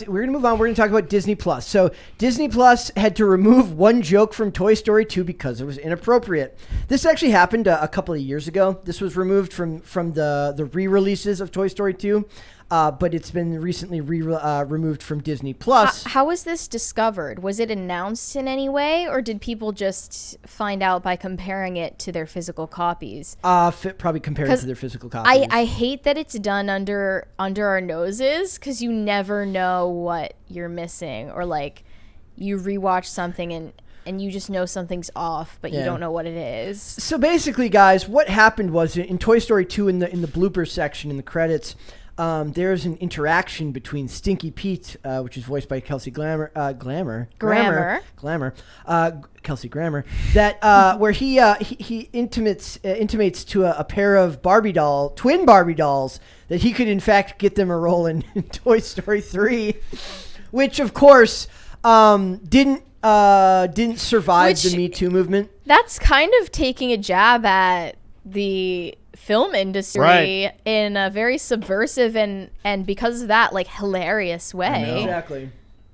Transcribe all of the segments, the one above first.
We're gonna move on. We're gonna talk about Disney Plus. So Disney Plus had to remove one joke from Toy Story 2 because it was inappropriate. This actually happened a couple of years ago. This was removed from the re-releases of Toy Story 2. But it's been recently removed from Disney Plus. How was this discovered? Was it announced in any way, or did people just find out by comparing it to their physical copies? Probably compared to their physical copies. I hate that it's done under our noses, because you never know what you're missing, or like you rewatch something and you just know something's off, but you don't know what it is. So basically, guys, what happened was in Toy Story 2 in the bloopers section in the credits. There's an interaction between Stinky Pete, which is voiced by Kelsey Grammer, Kelsey Grammer, that where he intimates to a pair of twin Barbie dolls, that he could in fact get them a role in Toy Story 3, which of course didn't survive the Me Too movement. That's kind of taking a jab at the film industry in a very subversive and because of that, like, hilarious way. Exactly.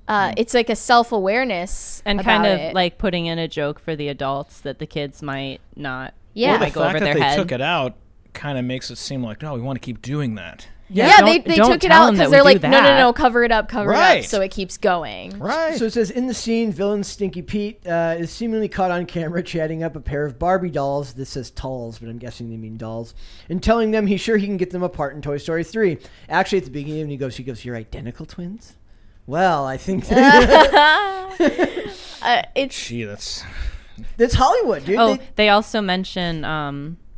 It's like a self-awareness and kind of like putting in a joke for the adults that the kids might not well, the go over fact their that head. They took it out kind of makes it seem like, we want to keep doing that. Yeah, they took it out because they're like, no, cover it up, it up, so it keeps going. Right. So it says, in the scene, villain Stinky Pete is seemingly caught on camera chatting up a pair of Barbie dolls. This says tulls, but I'm guessing they mean dolls. And telling them he's sure he can get them apart in Toy Story 3. Actually, at the beginning, he goes, you're identical twins? Well, I think... That's Hollywood, dude. They also mention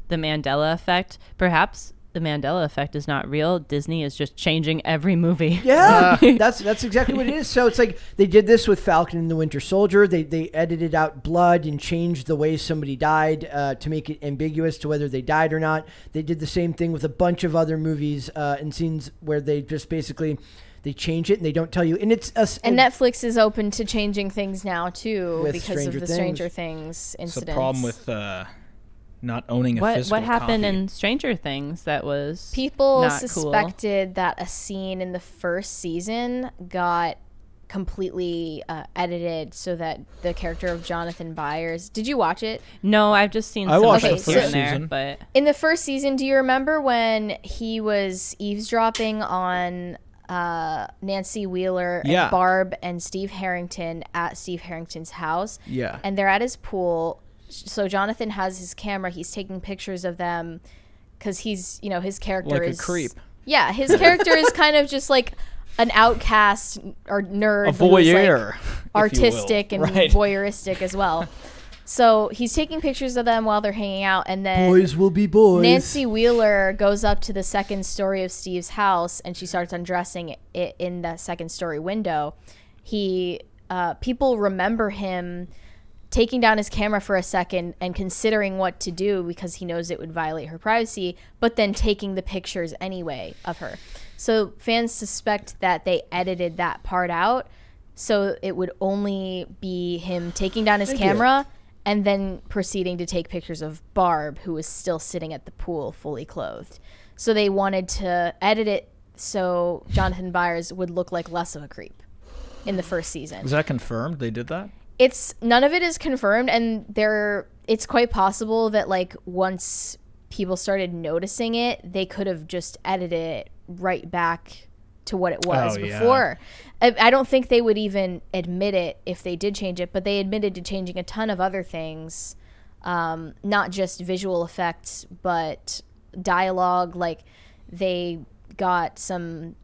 the Mandela effect. Perhaps... the Mandela effect is not real. Disney is just changing every movie. Yeah, that's exactly what it is. So it's like they did this with Falcon and the Winter Soldier. They edited out blood and changed the way somebody died to make it ambiguous to whether they died or not. They did the same thing with a bunch of other movies and scenes where they just basically they change it and they don't tell you. And Netflix is open to changing things now too because of the Stranger Things incidents. It's a problem with. Not owning a physical What happened copy. in Stranger Things that was people not suspected that a scene in the first season got completely edited so that the character of Jonathan Byers. Did you watch it? No, I've just seen some watched clips the here first and there. season. But in the first season, do you remember when he was eavesdropping on Nancy Wheeler and Barb and Steve Harrington at Steve Harrington's house? Yeah. And they're at his pool. So Jonathan has his camera. He's taking pictures of them because he's, his character is... like a creep. Yeah, his character is kind of just like an outcast or nerd. A voyeur. Like artistic and voyeuristic as well. So he's taking pictures of them while they're hanging out. And then boys will be boys. Nancy Wheeler goes up to the second story of Steve's house and she starts undressing it in the second story window. People remember him taking down his camera for a second and considering what to do because he knows it would violate her privacy, but then taking the pictures anyway of her. So fans suspect that they edited that part out so it would only be him taking down his camera and then proceeding to take pictures of Barb, who was still sitting at the pool fully clothed. So they wanted to edit it so Jonathan Byers would look like less of a creep in the first season. Is that confirmed? They did that? None of it is confirmed, and it's quite possible that like once people started noticing it, they could have just edited it right back to what it was before. I don't think they would even admit it if they did change it, but they admitted to changing a ton of other things, not just visual effects, but dialogue. Like they got some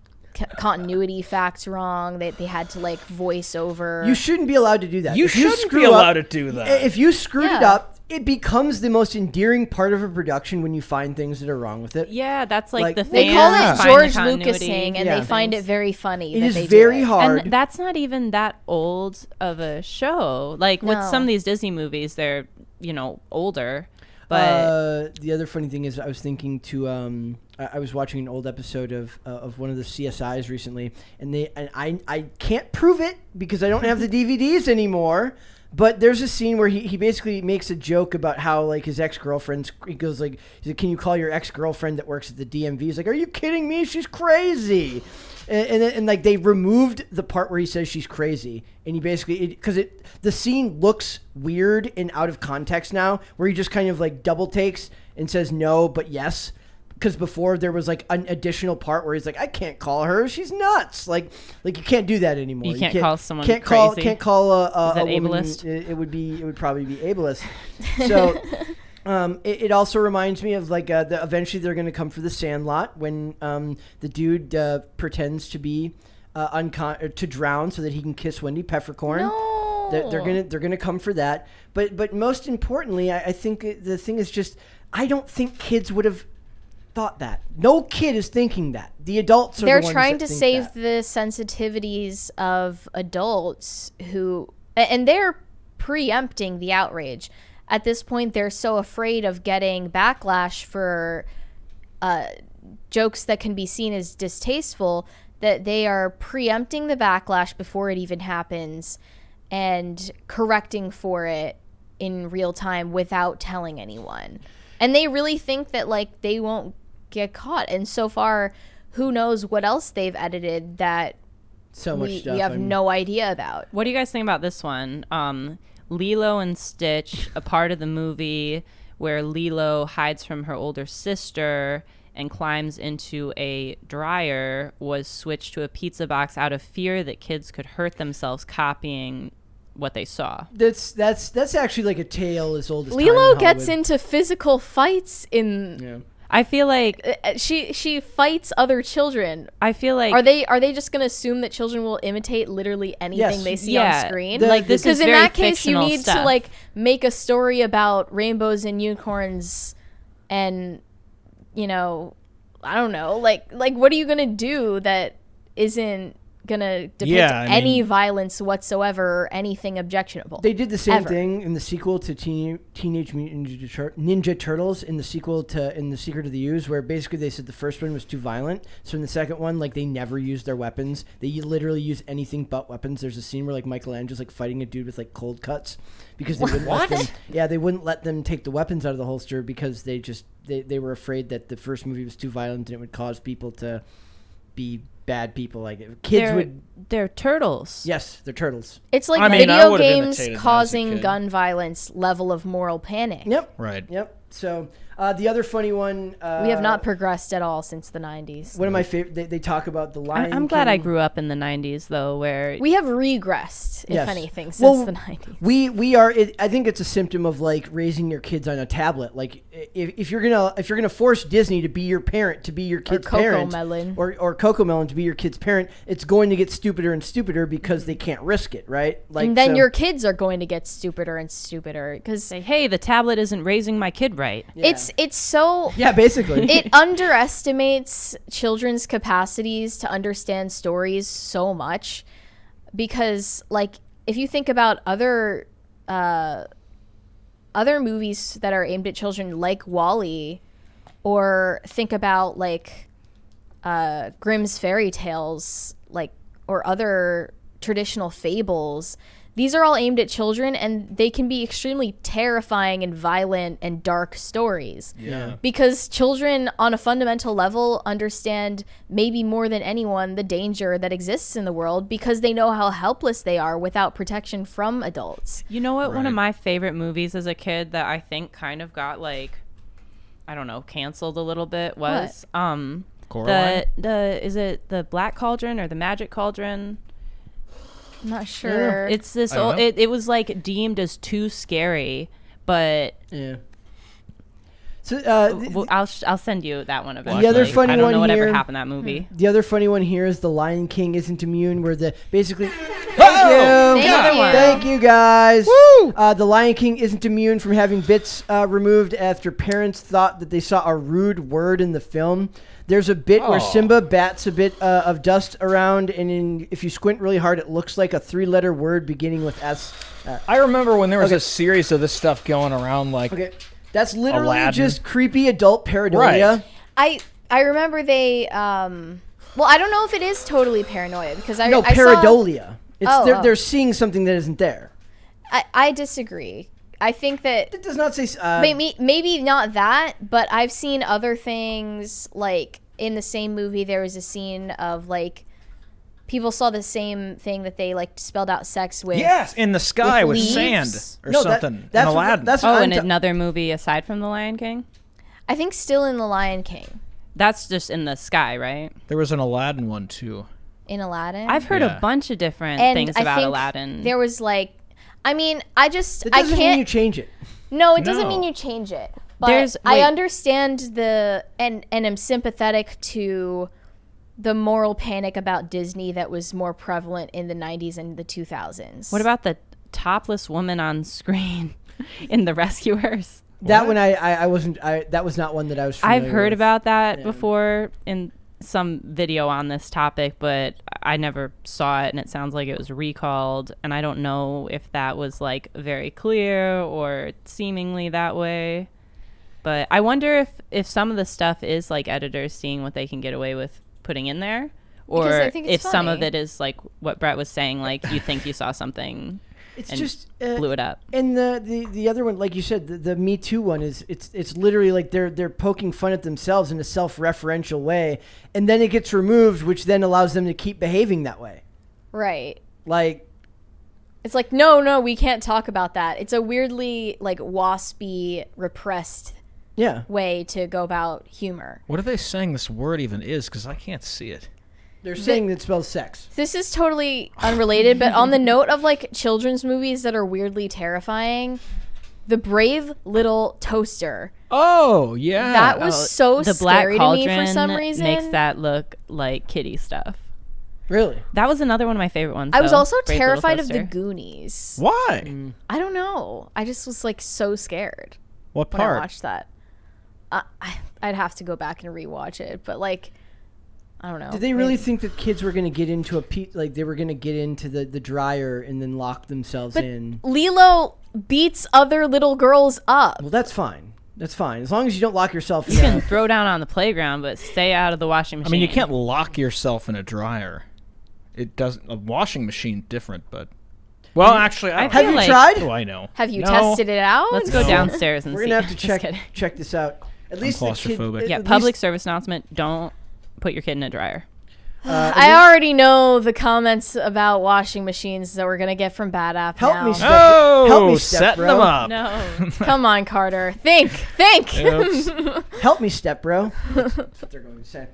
continuity facts wrong. They had to like voice over. You shouldn't be allowed to do that. You shouldn't be allowed to do that. If you screwed it up, it becomes the most endearing part of a production when you find things that are wrong with it. Yeah, that's like the they fans call it find George the Lucasing, and they find it very funny. It is very hard. And that's not even that old of a show. Like with some of these Disney movies, they're older. But the other funny thing is, I was thinking I was watching an old episode of one of the CSIs recently, and I can't prove it because I don't have the DVDs anymore. But there's a scene where he basically makes a joke about how like his ex-girlfriend's. He goes like, he's like, "Can you call your ex-girlfriend that works at the DMV?" He's like, "Are you kidding me? She's crazy." And like they removed the part where he says she's crazy, and he basically because the scene looks weird and out of context now, where he just kind of like double takes and says no but yes. Because before there was like an additional part where he's like, I can't call her, she's nuts. Like you can't do that anymore. You can't call someone crazy. Can't call a Is that woman, ableist? It would probably be ableist. So it also reminds me of like eventually they're going to come for the Sandlot when the dude pretends to be to drown so that he can kiss Wendy Peppercorn. No. They're gonna come for that. But most importantly, I think the thing is just I don't think kids would have thought that. No kid is thinking that. The adults are They're the ones trying that to think save that. the sensitivities of adults and they're preempting the outrage. At this point, they're so afraid of getting backlash for jokes that can be seen as distasteful that they are preempting the backlash before it even happens and correcting for it in real time without telling anyone. And they really think that like they won't get caught. And so far, who knows what else they've edited that So much stuff. we have no idea about. What do you guys think about this one? Lilo and Stitch, a part of the movie where Lilo hides from her older sister and climbs into a dryer, was switched to a pizza box out of fear that kids could hurt themselves copying what they saw. That's actually like a tale as old as time Lilo in gets Hollywood. into physical fights in. Yeah. I feel like She fights other children. I feel like Are they just going to assume that children will imitate literally anything Yes. they see Yeah. on screen? Like, this Because is in very that case, you fictional need stuff. to like make a story about rainbows and unicorns, and I don't know, like what are you gonna do that isn't gonna depict any violence whatsoever or anything objectionable? They did the same Ever. thing in the sequel to Teenage Mutant Ninja Turtles in the sequel to In the Secret of the Ooze, where basically they said the first one was too violent. So in the second one, like they never used their weapons. They literally use anything but weapons. There's a scene where like Michelangelo's like fighting a dude with like cold cuts because they wouldn't let them. Yeah, they wouldn't let them take the weapons out of the holster because they were afraid that the first movie was too violent and it would cause people to be bad people. Like kids they're turtles. Yes, they're turtles. It's like I mean, I video would've games imitated that as a causing kid. gun violence level of moral panic. Yep. Right. Yep. So the other funny one. We have not progressed at all since the 90s. One of my favorite. They talk about the Lion I'm glad I King. grew up in the 90s though, where We have regressed, if Yes. anything, since Well, the 90s. We are. I think it's a symptom of like raising your kids on a tablet. Like if you're gonna force Disney to be your parent, to be your kid's parent, Cocomelon. or Cocomelon to be your kid's parent, it's going to get stupider and stupider because they can't risk it, right? Like And then so- your kids are going to get stupider and stupider because say, hey, the tablet isn't raising my kid right. Yeah. it's so yeah, basically. it underestimates children's capacities to understand stories so much, because like if you think about other movies that are aimed at children like WALL-E, or think about like Grimm's fairy tales, like, or other traditional fables. These are all aimed at children, and they can be extremely terrifying and violent and dark stories. Yeah. Because children, on a fundamental level, understand maybe more than anyone the danger that exists in the world because they know how helpless they are without protection from adults. You know what? One of Right. my favorite movies as a kid that I think kind of got like, I don't know, canceled a little bit was Coraline? is it the Black Cauldron or the Magic Cauldron? I'm not sure. It's this I don't old. know. It was like deemed as too scary, but Yeah. So I'll send you that one eventually. The other funny I don't one know whatever here- happened in that movie. the other funny one here is the Lion King isn't immune, where the basically. Thank you. Thank you guys. The Lion King isn't immune from having bits removed after parents thought that they saw a rude word in the film. There's a bit where Oh. Simba bats a bit of dust around, and if you squint really hard, it looks like a 3-letter word beginning with S. I remember when there was Okay. a series of this stuff going around, like Okay, that's literally Aladdin. just creepy adult pareidolia. Right. I remember they well, I don't know if it is totally paranoia because I No, I saw- pareidolia. It's Oh, they're seeing something that isn't there. I disagree. I think that It does not say. maybe not that, but I've seen other things, like in the same movie there was a scene of like people saw the same thing that they like spelled out sex with. Yes, in the sky with leaves. sand or No, something. that's in what- Aladdin. that's what Oh, I'm and ta- another movie aside from The Lion King? I think still in The Lion King. That's just in the sky, right? There was an Aladdin one too. In Aladdin. I've heard Yeah. a bunch of different and things I about think Aladdin. there was like, I mean, I It doesn't I mean can't. you change it. No, it doesn't No. mean you change it. But There's- I wait. understand and am sympathetic to the moral panic about Disney that was more prevalent in the 90s and the 2000s. What about the topless woman on screen in The Rescuers? That one I wasn't. That was not one that I was. I've familiar heard with. about that Yeah. before in some video on this topic, but I never saw it, and it sounds like it was recalled, and I don't know if that was like very clear or seemingly that way. But I wonder if some of the stuff is like editors seeing what they can get away with putting in there, Because or I think it's if some of funny. it is like what Brett was saying, like you think you saw something It's and just blew it up. And the other one, like you said, the Me Too one is it's literally like they're poking fun at themselves in a self-referential way, and then it gets removed, which then allows them to keep behaving that way. Right. Like, It's like, no, we can't talk about that. It's a weirdly like waspy, repressed yeah, way to go about humor. What are they saying this word even is? Because I can't see it. they're saying that spells sex. This is totally unrelated, but on the note of like children's movies that are weirdly terrifying, The Brave Little Toaster. Oh yeah. That was so The Black scary to me Cauldron for some reason. makes that look like kiddie stuff. Really? That was another one of my favorite ones. I was though, also Brave Little terrified of the Toaster. Goonies. Why? I don't know. I just was like so scared What when I part? watched that. I'd have to go back and rewatch it, but like, I don't know. Did they really Maybe- think that kids were going to get into like they were going to get into the dryer and then lock themselves But in? Lilo beats other little girls up. Well, that's fine. That's fine as long as you don't lock yourself You in. can throw down on the playground, but stay out of the washing I machine. mean, you can't lock yourself in a dryer. It doesn't. A washing machine different, but. Well, actually, I don't feel Have you like- tried? Oh, I know. Have you No. tested it out? Let's go No. downstairs and We're see. gonna have to Just kidding. check this out. At least the kid- claustrophobic. at Yeah, least- public service announcement: don't put your kid in a dryer. I already know the comments about washing machines that we're gonna get from Bad App Help now. me, Steph. Oh, Help me, Steph, setting bro. them up. No. Come on, Carter. Think. Oops. Help me, step bro. That's what they're going to say.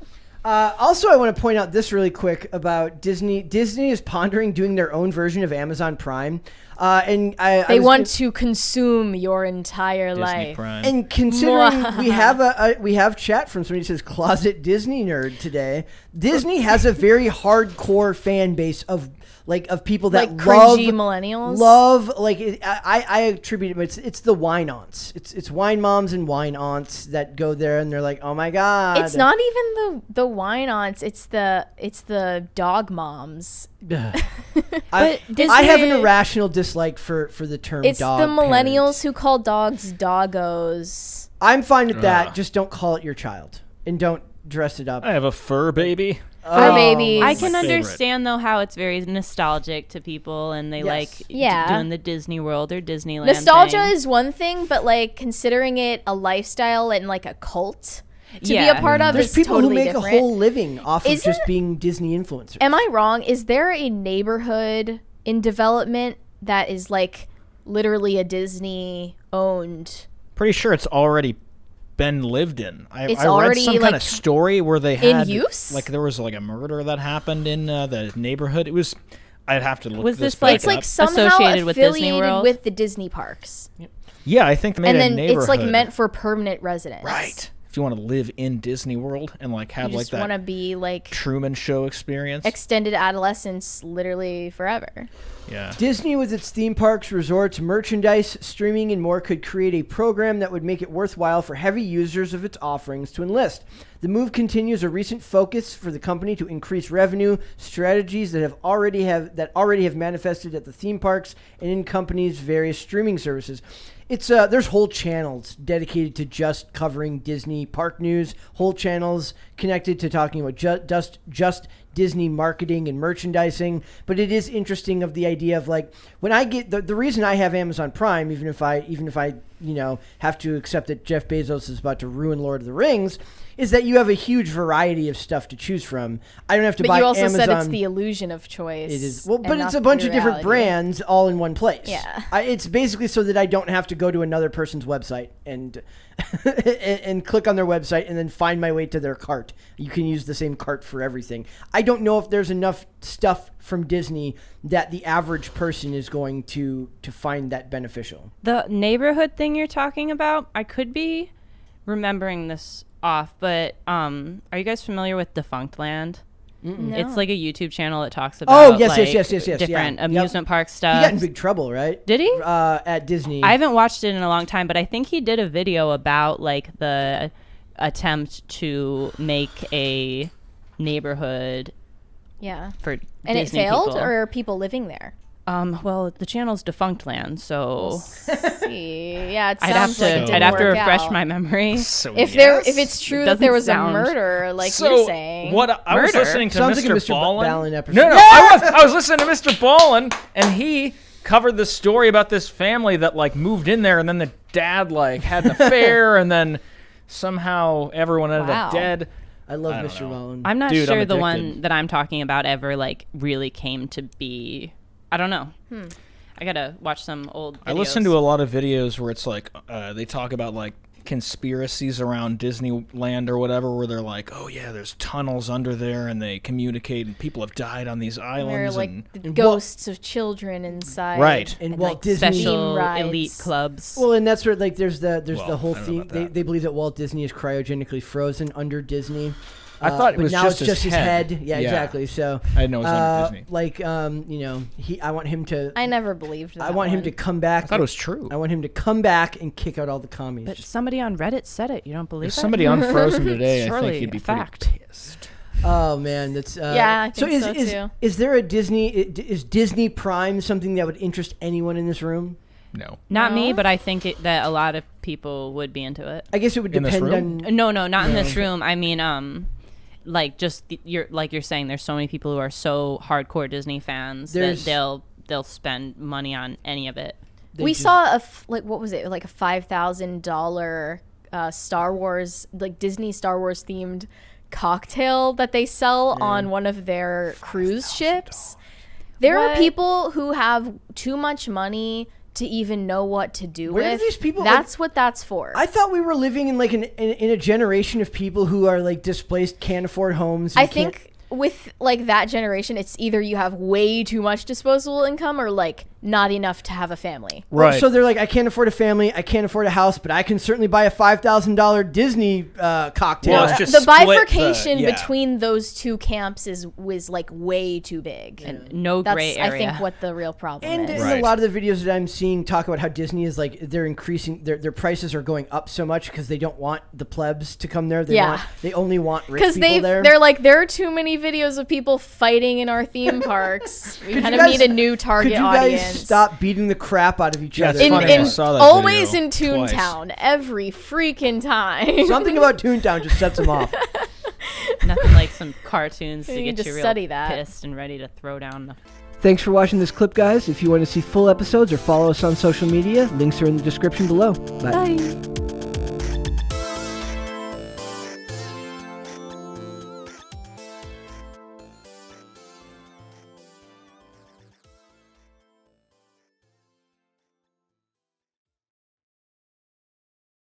Also, I want to point out this really quick about Disney. Disney is pondering doing their own version of Amazon Prime, and They want to consume your entire Disney life. Prime. And considering we have chat from somebody who says closet Disney nerd today, Disney has a very hardcore fan base of people that Like cringy love millennials? I attribute it. It's the wine aunts. It's wine moms and wine aunts that go there and they're like, oh my god. It's not even the wine aunts. It's the dog moms. I Disney- have an irrational dislike for the term. It's dog the millennials parent. who call dogs doggos. I'm fine with that. Ugh. Just don't call it your child and don't dress it up. I have a fur baby. Fur babies. I can My favorite. understand though how it's very nostalgic to people, and they Yes. like Yeah. doing the Disney World or Disneyland. Nostalgia thing. is one thing, but like considering it a lifestyle and like a cult to be Yeah. a part of There's is people totally who make different. a whole living off of Isn't- just being Disney influencers. Am I wrong? Is there a neighborhood in development that is like literally a Disney owned? Pretty sure it's already been lived in. I It's read already, some kind like, of story where they in had use? like there was like a murder that happened in the neighborhood. It was. I'd have to look. Was this this, like- back It's like up. somehow Associated with Disney affiliated World? with the Disney parks, Yeah, I think they made and a then neighborhood. it's like meant for permanent residents. right. If you want to live in Disney World and like have You like just want to that be like Truman Show experience. extended adolescence, literally forever. Yeah. Disney, with its theme parks, resorts, merchandise, streaming, and more, could create a program that would make it worthwhile for heavy users of its offerings to enlist. The move continues a recent focus for the company to increase revenue, strategies that already have manifested at the theme parks and in companies' various streaming services. It's there's whole channels dedicated to just covering Disney park news, whole channels connected to talking about just Disney marketing and merchandising, but it is interesting of the idea of like when I get the reason I have Amazon Prime, even if I have to accept that Jeff Bezos is about to ruin Lord of the Rings, is that you have a huge variety of stuff to choose from. I don't have to buy But you also Amazon. said it's the illusion of choice. It is but and it's not a bunch the of different reality. brands all in one place. Yeah. It's basically so that I don't have to go to another person's website and and click on their website and then find my way to their cart. You can use the same cart for everything. I don't know if there's enough stuff from Disney that the average person is going to find that beneficial. The neighborhood thing you're talking about, I could be remembering this off, but are you guys familiar with Defunct Land? No. It's like a YouTube channel that talks about yes, like, yes, different yeah. amusement park He stuff. got in big trouble, right? Did he? At Disney. I haven't watched it in a long time, but I think he did a video about like the attempt to make a neighborhood Yeah. for And Disney it failed, people. or are people living there? Well, the channel's Defunct Land, so See, yeah, it I'd sounds have like it to didn't I'd have to work refresh out. my memory. So If yes. it's true It that there doesn't was a sound- murder, like So you're saying, what I was Murder? listening to Sounds like a Mr. Mr. Ballin. Ballin episode. No, I was listening to Mr. Ballin, and he covered the story about this family that like moved in there, and then the dad like had an affair, and then somehow everyone ended Wow. up dead. I love I don't Mr. know. Ballin. I'm not Dude, sure I'm the addicted. one that I'm talking about ever like really came to be. I don't know. I gotta watch some old videos. I listen to a lot of videos where it's like they talk about like conspiracies around Disneyland or whatever, where they're like, oh yeah, there's tunnels under there and they communicate and people have died on these they're islands. like and the ghosts of children inside. Right. And and Walt like Disney- special rides. elite clubs. Well, and that's where like there's the Well, whole I don't know theme. about They, that. they believe that Walt Disney is cryogenically frozen under Disney. I thought it but was now just it's just his his head. head. Yeah, Yeah. exactly. So I didn't know it was under Disney. like I want him to. I never believed that. I want him one. to come back. I thought it was true. I want him to come back and kick out all the commies. But somebody on Reddit said it. You don't believe If it? somebody unfrozen today, I Surely think he'd be a pretty fact. pissed. Oh man, that's Yeah, I so think so, is too. is there a Disney? Is Disney Prime something that would interest anyone in this room? No. Not me, No? but I think that a lot of people would be into it. I guess it would In this depend room? on. No, not in this room. I mean, like just you're saying. There's so many people who are so hardcore Disney fans There's- that they'll spend money on any of it. they We just- saw what was it, like a $5,000 Star Wars, like Disney Star Wars themed cocktail that they sell on one of their cruise ships. There are What? people who have too much money to even know what to do Where do with. these people- That's what that's for. I thought we were living in like in a generation of people who are like displaced, can't afford homes. I and can't- think with like that generation, it's either you have way too much disposable income or like not enough to have a family. Right. So they're like, I can't afford a family, I can't afford a house, but I can certainly buy a $5,000 Disney cocktail. Well, it's just The split bifurcation yeah. between those two camps was like way too big. and no That's gray I area. think what the real problem And is. in Right. a lot of the videos that I'm seeing talk about how Disney is like they're increasing their prices are going up so much because they don't want the plebs to come there. They only want rich Because people there. they're like, there are too many videos of people fighting in our theme parks. We Could kind you of guys- need a new target Could you guys audience. stop beating the crap out of each Yeah, other? it's in, funny, I in saw that always video in twice. Toontown every freaking time. Something about Toontown just sets them off. Nothing like some cartoons to You get just you real study that. pissed and ready to throw down the Thanks for watching this clip, guys. If you want to see full episodes or follow us on social media, links are in the description below. Bye. Bye.